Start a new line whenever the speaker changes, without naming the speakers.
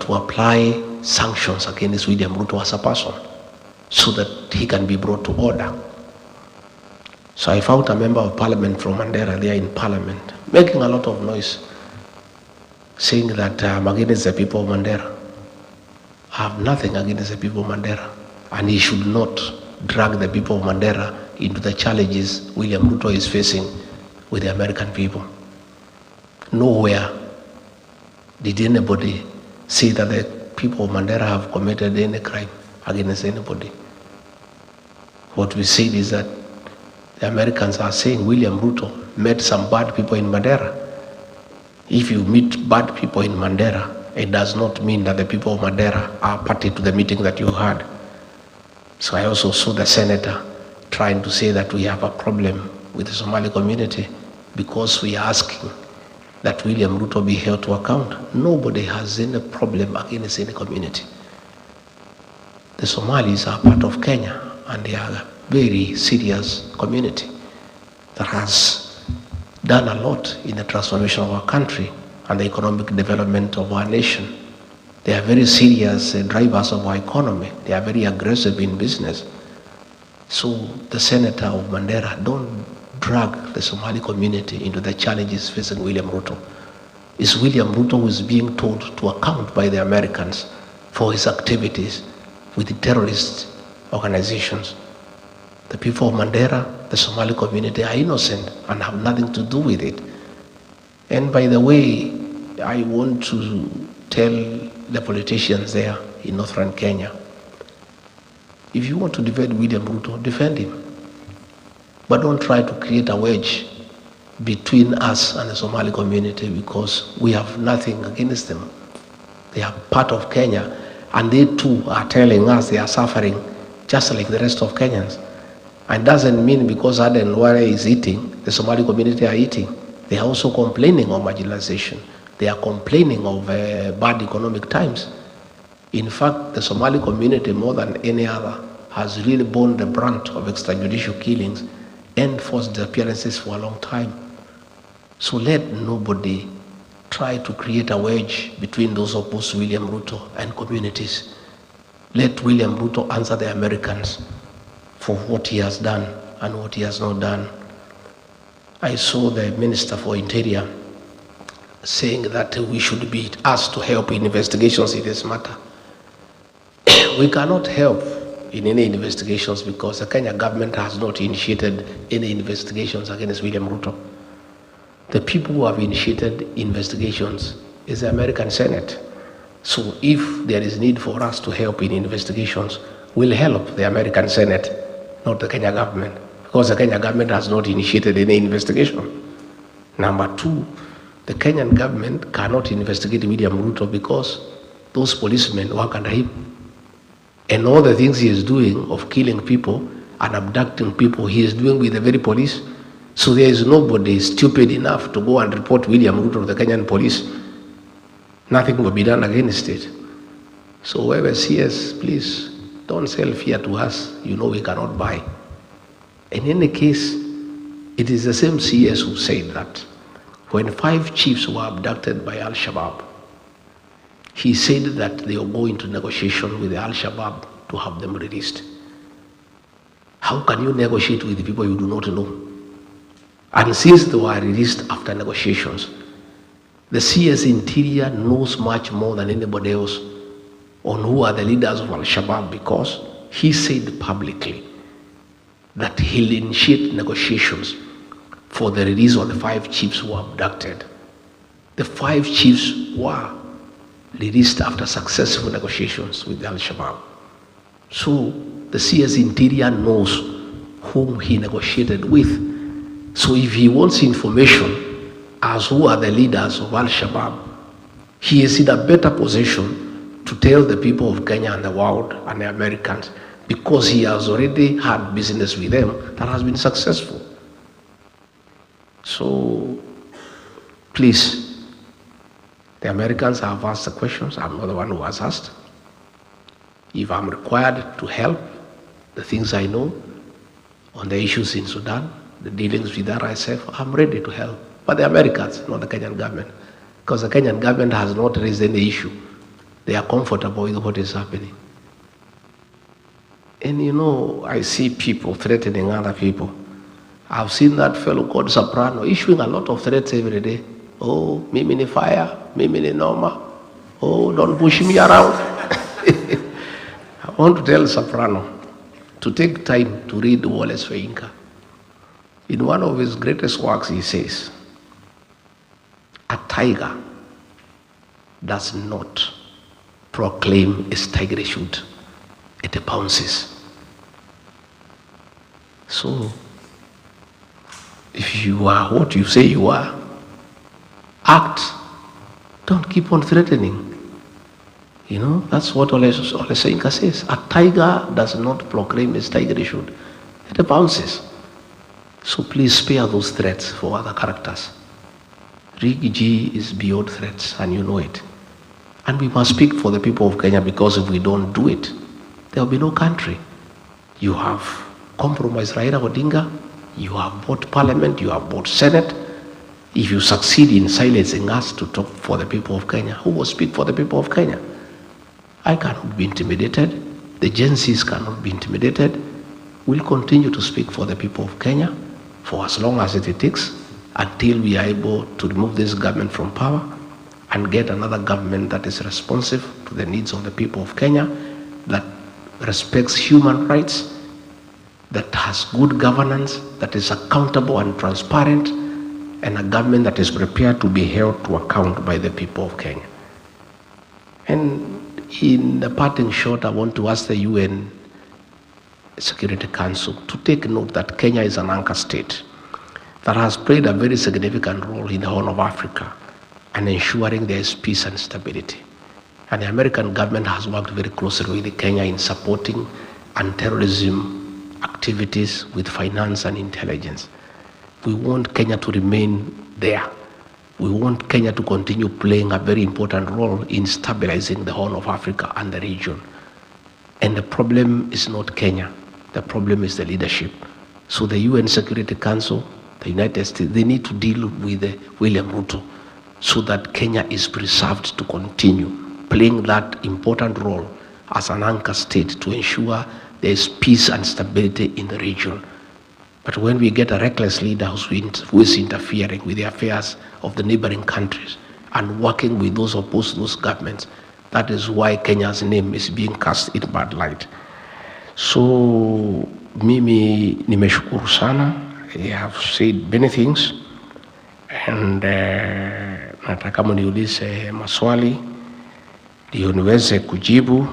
to apply sanctions against William Ruto as a person so that he can be brought to order. So I found a member of parliament from Mandera there in parliament, making a lot of noise, saying that I'm against the people of Mandera. I have nothing against the people of Mandera, and he should not drag the people of Mandera into the challenges William Ruto is facing with the American people. Nowhere did anybody say that the people of Mandera have committed any crime against anybody. What we said is that the Americans are saying William Ruto met some bad people in Mandera. If you meet bad people in Mandera, it does not mean that the people of Mandera are party to the meeting that you had. So I also saw the senator trying to say that we have a problem with the Somali community because we are asking that William Ruto be held to account. Nobody has any problem against any community. The Somalis are part of Kenya, and they are a very serious community that has done a lot in the transformation of our country and the economic development of our nation. They are very serious drivers of our economy. They are very aggressive in business. So the senator of Mandera, don't drag the Somali community into the challenges facing William Ruto. It's William Ruto who is being told to account by the Americans for his activities with the terrorist organizations. The people of Mandera, the Somali community, are innocent and have nothing to do with it. And by the way, I want to tell the politicians there in northern Kenya, if you want to defend William Ruto, defend him. But don't try to create a wedge between us and the Somali community, because we have nothing against them. They are part of Kenya, and they too are telling us they are suffering just like the rest of Kenyans. And doesn't mean because Aden Duale is eating, the Somali community are eating. They are also complaining of marginalization. They are complaining of bad economic times. In fact, the Somali community, more than any other, has really borne the brunt of extrajudicial killings and forced disappearances for a long time. So let nobody try to create a wedge between those opposed to William Ruto and communities. Let William Ruto answer the Americans for what he has done and what he has not done. I saw the Minister for Interior saying that we should be asked to help in investigations in this matter. We cannot help in any investigations because the Kenya government has not initiated any investigations against William Ruto. The people who have initiated investigations is the American Senate. So if there is need for us to help in investigations, we'll help the American Senate, not the Kenya government, because the Kenya government has not initiated any investigation. Number two, the Kenyan government cannot investigate William Ruto because those policemen work under him. And all the things he is doing of killing people and abducting people, he is doing with the very police. So there is nobody stupid enough to go and report William Ruto to the Kenyan police. Nothing will be done against it. So whoever sees, please don't sell fear to us. You know we cannot buy. In any case, it is the same CS who said that when 5 chiefs were abducted by Al-Shabaab, he said that they will go into negotiation with the Al-Shabaab to have them released. How can you negotiate with people you do not know? And since they were released after negotiations, the CS Interior knows much more than anybody else on who are the leaders of Al-Shabaab, because he said publicly that he'll initiate negotiations for the release of the 5 chiefs who were abducted. The 5 chiefs were released after successful negotiations with Al-Shabaab. So the CS Interior knows whom he negotiated with. So if he wants information as who are the leaders of Al-Shabaab, he is in a better position to tell the people of Kenya and the world and the Americans, because he has already had business with them that has been successful. So please, the Americans have asked the questions. I'm not the one who has asked. If I'm required to help, the things I know on the issues in Sudan, the dealings with RSF, I'm ready to help. But the Americans, not the Kenyan government, because the Kenyan government has not raised any issue. they are comfortable with what is happening. And you know, I see people threatening other people. I've seen that fellow called Soprano issuing a lot of threats every day. Oh, mimi ni fire, mimi ni noma. Oh, don't push me around. I want to tell Soprano to take time to read Duale's Feinka. In one of his greatest works, he says, a tiger does not proclaim its tigerhood. It pounces. So, if you are what you say you are, act. Don't keep on threatening. You know, that's what Ole Seinka says. A tiger does not proclaim its tigerhood. It pounces. So please spare those threats for other characters. Ricky G is beyond threats, and you know it. And we must speak for the people of Kenya, because if we don't do it, there will be no country. You have compromised Raila Odinga, you have bought parliament, you have bought Senate. If you succeed in silencing us to talk for the people of Kenya, who will speak for the people of Kenya? I cannot be intimidated. The Gen Zs cannot be intimidated. We'll continue to speak for the people of Kenya for as long as it takes, until we are able to remove this government from power and get another government that is responsive to the needs of the people of Kenya, that respects human rights, that has good governance, that is accountable and transparent, and a government that is prepared to be held to account by the people of Kenya. And in the parting shot, I want to ask the UN Security Council to take note that Kenya is an anchor state that has played a very significant role in the Horn of Africa and ensuring there is peace and stability. And the American government has worked very closely with Kenya in supporting anti-terrorism activities with finance and intelligence. We want Kenya to remain there. We want Kenya to continue playing a very important role in stabilizing the Horn of Africa and the region. And the problem is not Kenya. The problem is the leadership. So the UN Security Council, the United States, they need to deal with William Ruto so that Kenya is preserved to continue playing that important role as an anchor state to ensure there is peace and stability in the region. But when we get a reckless leader who is interfering with the affairs of the neighboring countries and working with those opposed to those governments, that is why Kenya's name is being cast in bad light. So, mimi nimeshukuru sana. I have said many things, and nataka mniulize maswali ndio niweze kujibu.